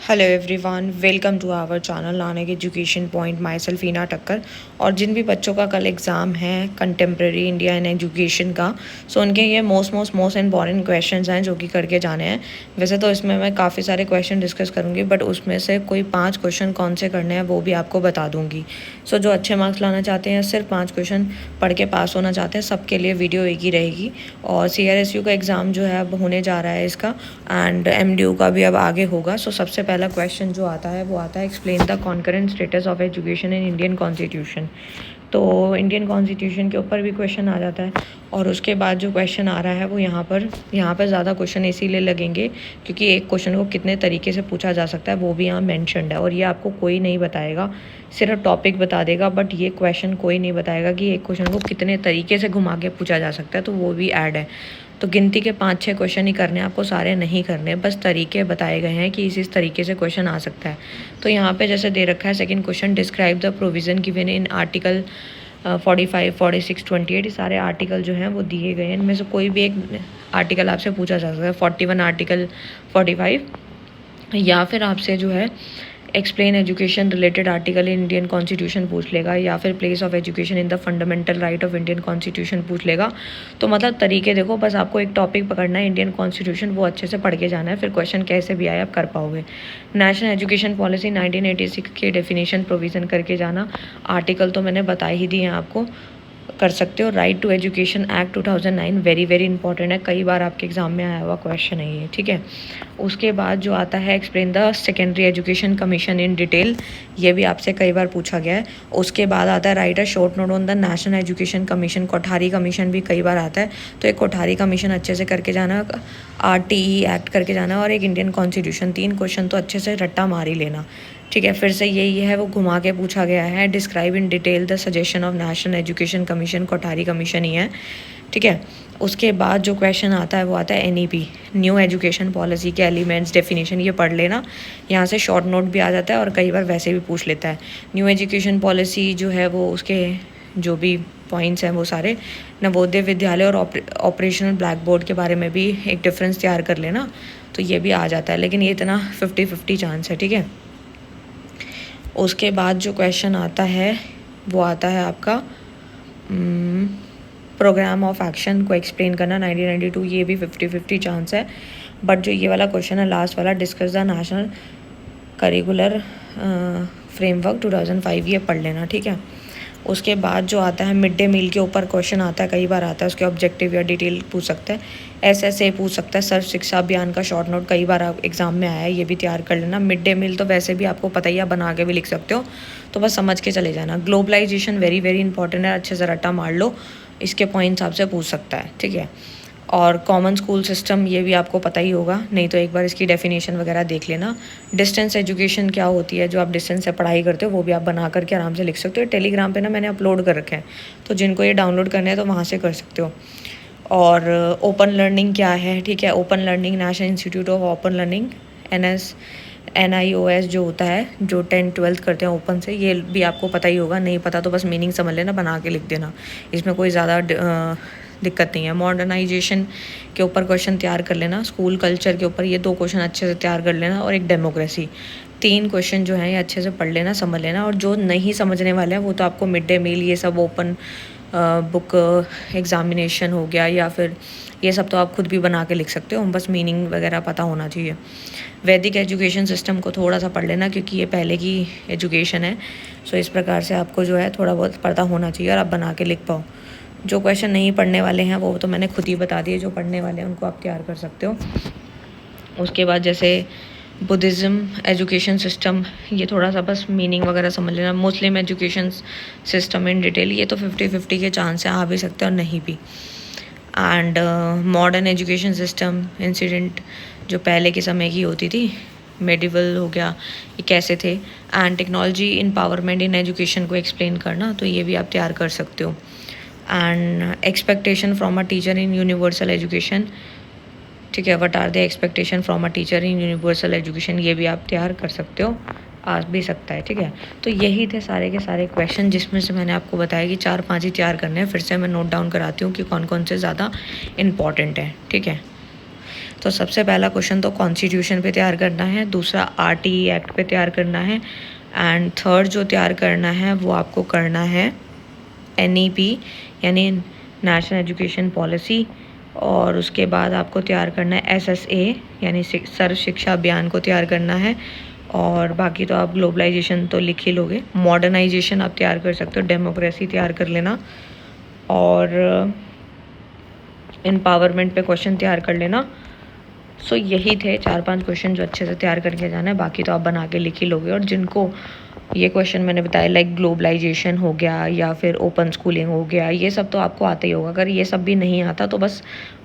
Hello everyone, welcome to our channel Nanak education point. Myself Heena Takkar. और जिन भी बच्चों का कल एग्ज़ाम है कंटेम्प्रेरी इंडिया इन एजुकेशन का, सो उनके ये मोस्ट इंपॉर्टेंट क्वेश्चंस हैं जो कि करके जाने हैं। वैसे तो इसमें मैं काफ़ी सारे क्वेश्चन डिस्कस करूँगी, बट उसमें से कोई 5 क्वेश्चन कौन से करने हैं वो भी आपको बता दूँगी। सो जो अच्छे मार्क्स लाना चाहते हैं, सिर्फ 5 क्वेश्चन पढ़ के पास होना चाहते हैं, सबके लिए वीडियो एक ही रहेगी। और CRSU का एग्ज़ाम जो है अब होने जा रहा है इसका, एंड MDU का भी अब आगे होगा। सो सबसे पहला क्वेश्चन जो आता है वो आता है, explain the concurrent status of education in Indian constitution. तो इंडियन कॉन्स्टिट्यूशन के ऊपर भी क्वेश्चन आ जाता है। और उसके बाद जो क्वेश्चन आ रहा है वो यहाँ पर ज़्यादा क्वेश्चन इसीलिए लगेंगे क्योंकि एक क्वेश्चन को कितने तरीके से पूछा जा सकता है वो भी यहाँ मैंशनड है। और ये आपको कोई नहीं बताएगा, सिर्फ टॉपिक बता देगा, बट ये क्वेश्चन कोई नहीं बताएगा कि एक क्वेश्चन को कितने तरीके से घुमा के पूछा जा सकता है, तो वो भी ऐड है। तो गिनती के 5-6 क्वेश्चन ही करने, आपको सारे नहीं करने, बस तरीके बताए गए हैं कि इस तरीके से क्वेश्चन आ सकता है। तो यहाँ पे जैसे दे रखा है second question, describe the provision given in article 45, 46, 28। ये सारे आर्टिकल जो हैं वो दिए गए हैं, इनमें से कोई भी एक आर्टिकल आपसे पूछा जा सकता है। 41 आर्टिकल 45, या फिर आपसे जो है explain education related article in Indian constitution पूछ लेगा, या फिर place of education in the fundamental right of Indian constitution पूछ लेगा। तो मतलब तरीके देखो, बस आपको एक टॉपिक पकड़ना है इंडियन कॉन्स्टिट्यूशन, वो अच्छे से पढ़ के जाना है, फिर क्वेश्चन कैसे भी आए आप कर पाओगे। नेशनल एजुकेशन पॉलिसी 1986 की डेफिनेशन प्रोविज़न करके जाना। आर्टिकल तो मैंने बता ही दिए हैं आपको, कर सकते हो। Right to education act 2009 very important है, कई बार आपके एग्जाम में आया हुआ क्वेश्चन है ये, ठीक है। उसके बाद जो आता है, explain the secondary education commission in detail, ये भी आपसे कई बार पूछा गया है। उसके बाद आता है, right a short note on the national education commission. Kothari commission भी कई बार आता है, तो एक कोठारी कमीशन अच्छे से करके जाना, RTE एक्ट करके जाना, और एक इंडियन कॉन्स्टिट्यूशन। 3 क्वेश्चन तो अच्छे से रट्टा मार ही लेना, ठीक है। फिर से यही है, वो घुमा के पूछा गया है। Describe in detail the suggestion of national education commission, Kothari commission ही है, ठीक है। उसके बाद जो क्वेश्चन आता है वो आता है NEP, न्यू एजुकेशन पॉलिसी के एलिमेंट्स, डेफिनेशन, ये पढ़ लेना। यहाँ से शॉर्ट नोट भी आ जाता है और कई बार वैसे भी पूछ लेता है। न्यू एजुकेशन पॉलिसी जो है वो उसके जो भी पॉइंट्स हैं वो सारे, नवोदय विद्यालय और ऑपरेशनल ब्लैक बोर्ड के बारे में भी एक डिफरेंस तैयार कर लेना, तो ये भी आ जाता है, लेकिन ये इतना 50-50 चांस है, ठीक है। उसके बाद जो क्वेश्चन आता है वो आता है आपका प्रोग्राम ऑफ एक्शन को एक्सप्लेन करना, 1992, ये भी 50-50 चांस है। बट जो ये वाला क्वेश्चन है लास्ट वाला, discuss the national curricular framework 2005, ये पढ़ लेना, ठीक है। उसके बाद जो आता है, मिड डे मील के ऊपर क्वेश्चन आता है, कई बार आता है, उसके ऑब्जेक्टिव या डिटेल पूछ सकता है। SSA पूछ सकता है, सर्व शिक्षा अभियान का शॉर्ट नोट, कई बार एग्जाम में आया है, ये भी तैयार कर लेना। मिड डे मील तो वैसे भी आपको पता ही है, बना के भी लिख सकते हो, तो बस समझ के चले जाना। ग्लोबलाइजेशन वेरी इंपॉर्टेंट है, अच्छे से रट्टा मार लो, इसके पॉइंट्स आपसे पूछ सकता है, ठीक है। और कॉमन स्कूल सिस्टम, ये भी आपको पता ही होगा, नहीं तो एक बार इसकी डेफिनेशन वगैरह देख लेना। डिस्टेंस एजुकेशन क्या होती है, जो आप डिस्टेंस से पढ़ाई करते हो वो भी आप बना करके आराम से लिख सकते हो। टेलीग्राम पे ना मैंने अपलोड कर रखे हैं, तो जिनको ये डाउनलोड करने हैं तो वहाँ से कर सकते हो। और ओपन लर्निंग क्या है, ठीक है। Open learning, national institute of open learning, NIOS जो होता है, जो 10th-12th करते हैं ओपन से, ये भी आपको पता ही होगा, नहीं पता तो बस मीनिंग समझ लेना, बना के लिख देना, इसमें कोई ज़्यादा दिक्कत नहीं है। मॉडर्नाइजेशन के ऊपर क्वेश्चन तैयार कर लेना। स्कूल कल्चर के ऊपर ये 2 क्वेश्चन अच्छे से तैयार कर लेना, और एक डेमोक्रेसी। 3 क्वेश्चन जो हैं ये अच्छे से पढ़ लेना, समझ लेना। और जो नहीं समझने वाले हैं वो तो आपको मिड डे मील, ये सब ओपन बुक एग्जामिनेशन हो गया, या फिर ये सब तो आप खुद भी बना के लिख सकते हो, बस मीनिंग वगैरह पता होना चाहिए। वैदिक एजुकेशन सिस्टम को थोड़ा सा पढ़ लेना, क्योंकि ये पहले की एजुकेशन है, सो इस प्रकार से आपको जो है थोड़ा बहुत पता होना चाहिए और आप बना के लिख पाओ। जो क्वेश्चन नहीं पढ़ने वाले हैं वो तो मैंने खुद ही बता दिए, जो पढ़ने वाले हैं उनको आप तैयार कर सकते हो। उसके बाद जैसे बुद्धिज़्म एजुकेशन सिस्टम, ये थोड़ा सा बस मीनिंग वगैरह समझ लेना। मुस्लिम एजुकेशन सिस्टम इन डिटेल, ये तो 50-50 के चांस हैं, आ भी सकते हैं और नहीं भी। And modern education system incident, जो पहले के समय की होती थी, मेडिवल हो गया, ये कैसे थे। And technology empowerment in education को एक्सप्लेन करना, तो ये भी आप तैयार कर सकते हो। And expectation from a teacher in universal education, ठीक है। What are the expectation from a teacher in universal education, ये भी आप तैयार कर सकते हो, आ भी सकता है, ठीक है। तो यही थे सारे के सारे क्वेश्चन, जिसमें से मैंने आपको बताया कि 4-5 ही तैयार करने हैं। फिर से मैं नोट डाउन कराती हूँ कि कौन कौन से ज़्यादा इम्पॉर्टेंट है, ठीक है। तो सबसे पहला क्वेश्चन तो कॉन्स्टिट्यूशन पे तैयार करना है, दूसरा आरटीई एक्ट पे तैयार करना है, एंड थर्ड जो तैयार करना है वो आपको करना है एनईपी यानी नेशनल एजुकेशन पॉलिसी, और उसके बाद आपको तैयार करना है एसएसए यानी सर्व शिक्षा अभियान को तैयार करना है। और बाकी तो आप ग्लोबलाइजेशन तो लिख ही लोगे, मॉडर्नाइजेशन आप तैयार कर सकते हो, डेमोक्रेसी तैयार कर लेना, और एम्पावरमेंट पे क्वेश्चन तैयार कर लेना। सो यही थे 4-5 क्वेश्चन जो अच्छे से तैयार करके जाना है, बाकी तो आप बना के लिख ही लोगे। और जिनको ये क्वेश्चन मैंने बताया लाइक ग्लोबलाइजेशन हो गया या फिर ओपन स्कूलिंग हो गया, ये सब तो आपको आता ही होगा। अगर ये सब भी नहीं आता तो बस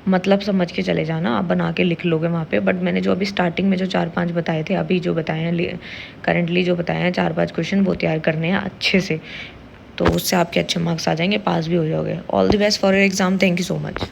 मतलब समझ के चले जाना, आप बना के लिख लोगे वहाँ पे। बट मैंने जो अभी स्टार्टिंग में जो 4-5 बताए थे, अभी जो बताए हैं करंटली जो बताए हैं 4-5 क्वेश्चन, वो तैयार करने हैं अच्छे से, तो उससे आपके अच्छे मार्क्स आ जाएंगे, पास भी हो जाओगे। All the best for your exam. Thank you so much.